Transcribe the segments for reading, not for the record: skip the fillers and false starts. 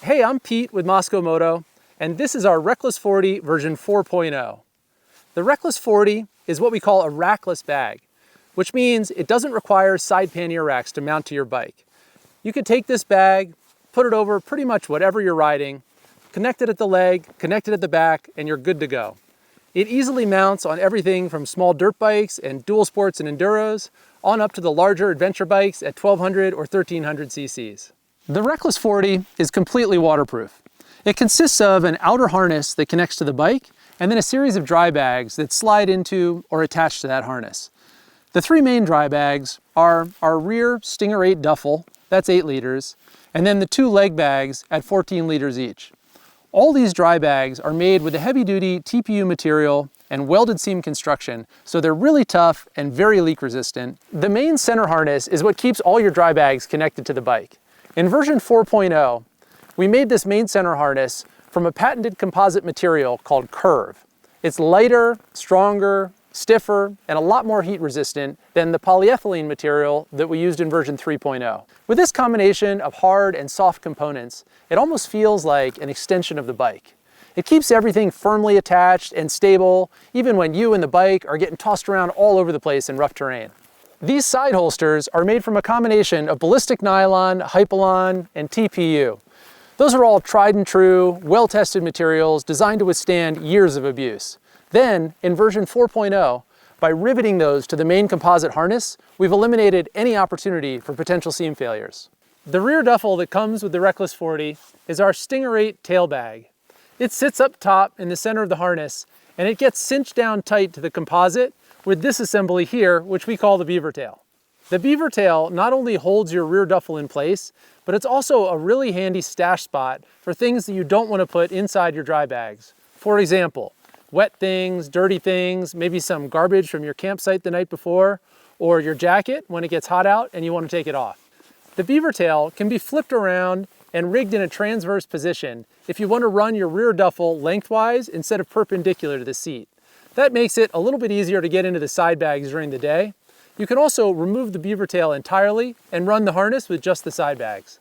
Hey, I'm Pete with Mosko Moto, and this is our Reckless 40 version 4.0. The Reckless 40 is what we call a rackless bag, which means it doesn't require side pannier racks to mount to your bike. You could take this bag, put it over pretty much whatever you're riding, connect it at the leg, connect it at the back, and you're good to go. It easily mounts on everything from small dirt bikes and dual sports and enduros, on up to the larger adventure bikes at 1200 or 1300 cc's. The Reckless 40 is completely waterproof. It consists of an outer harness that connects to the bike and then a series of dry bags that slide into or attach to that harness. The three main dry bags are our rear Stinger 8 duffel, that's 8 liters, and then the two leg bags at 14 liters each. All these dry bags are made with a heavy-duty TPU material and welded seam construction, so they're really tough and very leak resistant. The main center harness is what keeps all your dry bags connected to the bike. In version 4.0, we made this main center harness from a patented composite material called CURV. It's lighter, stronger, stiffer, and a lot more heat resistant than the polyethylene material that we used in version 3.0. With this combination of hard and soft components, it almost feels like an extension of the bike. It keeps everything firmly attached and stable, even when you and the bike are getting tossed around all over the place in rough terrain. These side holsters are made from a combination of ballistic nylon, Hypalon, and TPU. Those are all tried and true, well-tested materials designed to withstand years of abuse. Then, in version 4.0, by riveting those to the main composite harness, we've eliminated any opportunity for potential seam failures. The rear duffel that comes with the Reckless 40 is our Stinger 8 tail bag. It sits up top in the center of the harness, and it gets cinched down tight to the composite with this assembly here, which we call the beavertail. The beavertail not only holds your rear duffel in place, but it's also a really handy stash spot for things that you don't want to put inside your dry bags. For example, wet things, dirty things, maybe some garbage from your campsite the night before, or your jacket when it gets hot out and you want to take it off. The beavertail can be flipped around and rigged in a transverse position if you want to run your rear duffel lengthwise instead of perpendicular to the seat. That makes it a little bit easier to get into the side bags during the day. You can also remove the beavertail entirely and run the harness with just the side bags.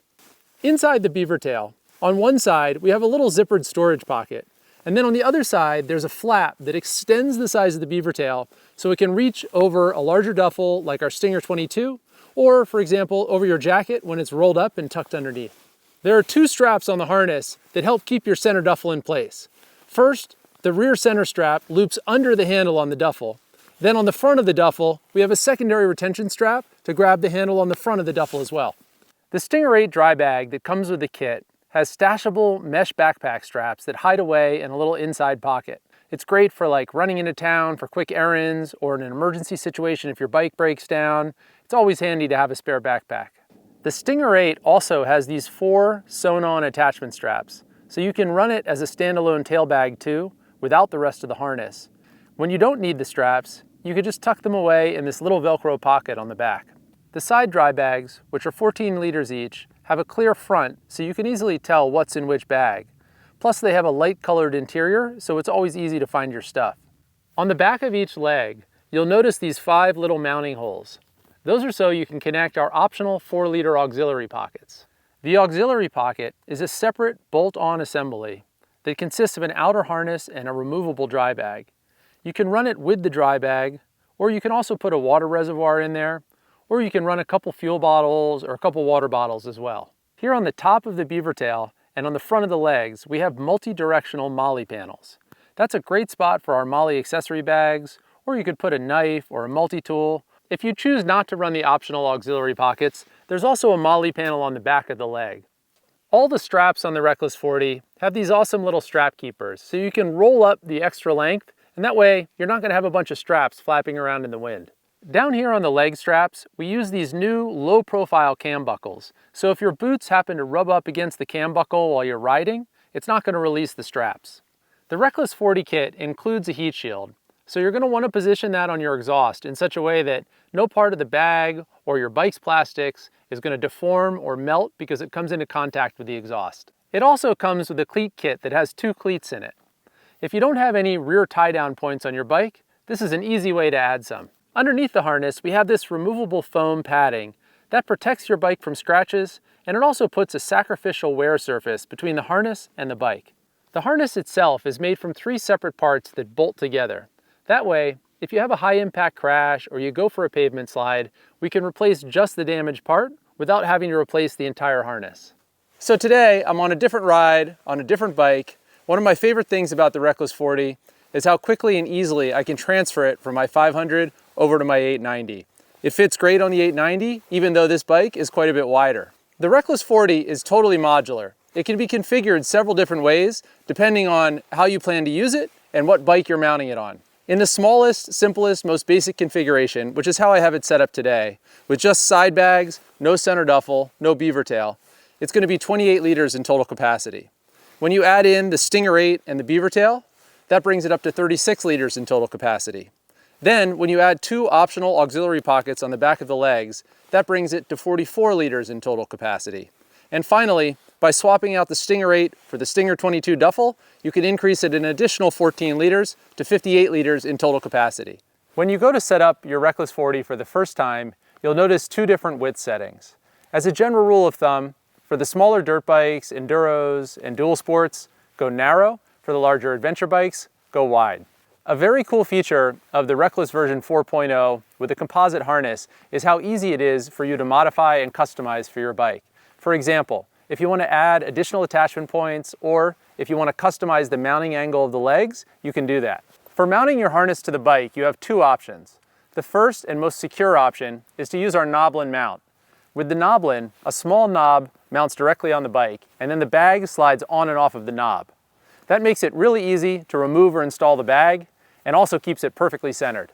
Inside the beavertail, on one side, we have a little zippered storage pocket. And then on the other side, there's a flap that extends the size of the beavertail so it can reach over a larger duffel like our Stinger 22, or for example, over your jacket when it's rolled up and tucked underneath. There are two straps on the harness that help keep your center duffel in place. First, the rear center strap loops under the handle on the duffel. Then on the front of the duffel, we have a secondary retention strap to grab the handle on the front of the duffel as well. The Stinger 8 dry bag that comes with the kit has stashable mesh backpack straps that hide away in a little inside pocket. It's great for like running into town for quick errands or in an emergency situation if your bike breaks down. It's always handy to have a spare backpack. The Stinger 8 also has these 4 sewn-on attachment straps, so you can run it as a standalone tail bag too, without the rest of the harness. When you don't need the straps, you could just tuck them away in this little Velcro pocket on the back. The side dry bags, which are 14 liters each, have a clear front so you can easily tell what's in which bag. Plus they have a light colored interior, so it's always easy to find your stuff. On the back of each leg, you'll notice these 5 little mounting holes. Those are so you can connect our optional 4-liter auxiliary pockets. The auxiliary pocket is a separate bolt-on assembly that consists of an outer harness and a removable dry bag. You can run it with the dry bag, or you can also put a water reservoir in there, or you can run a couple fuel bottles or a couple water bottles as well. Here on the top of the beavertail and on the front of the legs, we have multi-directional Molle panels. That's a great spot for our Molle accessory bags, or you could put a knife or a multi-tool. If you choose not to run the optional auxiliary pockets, there's also a Molle panel on the back of the leg. All the straps on the Reckless 40 have these awesome little strap keepers, so you can roll up the extra length, and that way you're not going to have a bunch of straps flapping around in the wind. Down here on the leg straps, we use these new low-profile cam buckles, so if your boots happen to rub up against the cam buckle while you're riding, it's not going to release the straps. The Reckless 40 kit includes a heat shield, so you're going to want to position that on your exhaust in such a way that no part of the bag or your bike's plastics is going to deform or melt because it comes into contact with the exhaust. It also comes with a cleat kit that has 2 cleats in it. If you don't have any rear tie-down points on your bike, this is an easy way to add some. Underneath the harness, we have this removable foam padding That protects your bike from scratches, and it also puts a sacrificial wear surface between the harness and the bike. The harness itself is made from 3 separate parts that bolt together. That way, if you have a high impact crash or you go for a pavement slide, we can replace just the damaged part without having to replace the entire harness. So today, I'm on a different ride, on a different bike. One of my favorite things about the Rackless 40 is how quickly and easily I can transfer it from my 500 over to my 890. It fits great on the 890, even though this bike is quite a bit wider. The Rackless 40 is totally modular. It can be configured several different ways, depending on how you plan to use it and what bike you're mounting it on. In the smallest, simplest, most basic configuration, which is how I have it set up today, with just side bags, no center duffel, no beavertail, it's going to be 28 liters in total capacity. When you add in the Stinger 8 and the beavertail, that brings it up to 36 liters in total capacity. Then, when you add 2 optional auxiliary pockets on the back of the legs, that brings it to 44 liters in total capacity. And finally, by swapping out the Stinger 8 for the Stinger 22 duffel, you can increase it an additional 14 liters to 58 liters in total capacity. When you go to set up your Rackless 40 for the first time, you'll notice 2 different width settings. As a general rule of thumb, for the smaller dirt bikes, enduros, and dual sports, go narrow. For the larger adventure bikes, go wide. A very cool feature of the Rackless version 4.0 with a composite harness is how easy it is for you to modify and customize for your bike. For example, if you want to add additional attachment points or if you want to customize the mounting angle of the legs, you can do that. For mounting your harness to the bike, you have 2 options. The first and most secure option is to use our knoblin mount. With the knoblin, a small knob mounts directly on the bike, and then the bag slides on and off of the knob. That makes it really easy to remove or install the bag, and also keeps it perfectly centered.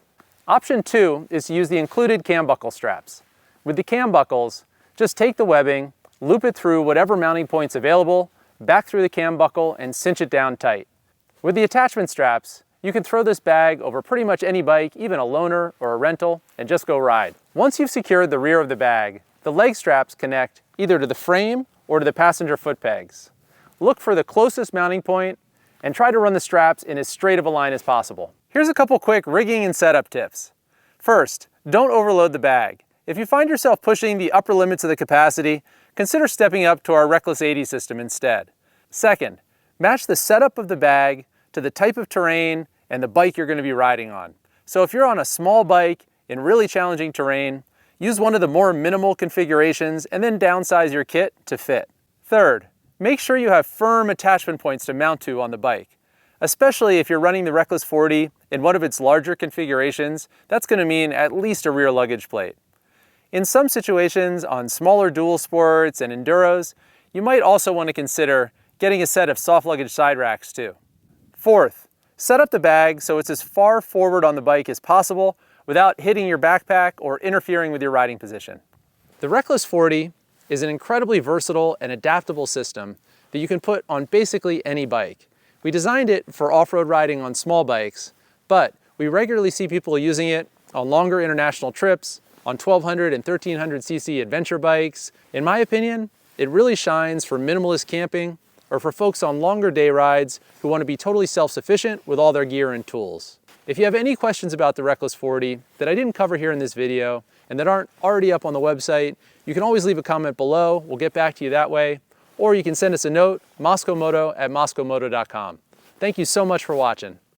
Option 2 is to use the included cam buckle straps. With the cam buckles, just take the webbing, loop it through whatever mounting point's available, back through the cam buckle, and cinch it down tight. With the attachment straps, you can throw this bag over pretty much any bike, even a loaner or a rental, and just go ride. Once you've secured the rear of the bag, the leg straps connect either to the frame or to the passenger foot pegs. Look for the closest mounting point and try to run the straps in as straight of a line as possible. Here's a couple quick rigging and setup tips. First, don't overload the bag. If you find yourself pushing the upper limits of the capacity, consider stepping up to our Rackless 80 system instead. Second, match the setup of the bag to the type of terrain and the bike you're going to be riding on. So if you're on a small bike in really challenging terrain, use one of the more minimal configurations and then downsize your kit to fit. Third, make sure you have firm attachment points to mount to on the bike. Especially if you're running the Rackless 40 in one of its larger configurations, that's going to mean at least a rear luggage plate. In some situations, on smaller dual sports and enduros, you might also want to consider getting a set of soft luggage side racks too. Fourth, set up the bag so it's as far forward on the bike as possible without hitting your backpack or interfering with your riding position. The Rackless 40 is an incredibly versatile and adaptable system that you can put on basically any bike. We designed it for off-road riding on small bikes, but we regularly see people using it on longer international trips, on 1200 and 1300 cc adventure bikes. In my opinion, it really shines for minimalist camping or for folks on longer day rides who want to be totally self-sufficient with all their gear and tools. If you have any questions about the Rackless 40 that I didn't cover here in this video and that aren't already up on the website, you can always leave a comment below. We'll get back to you that way. Or you can send us a note, moskomoto@moskomoto.com. Thank you so much for watching.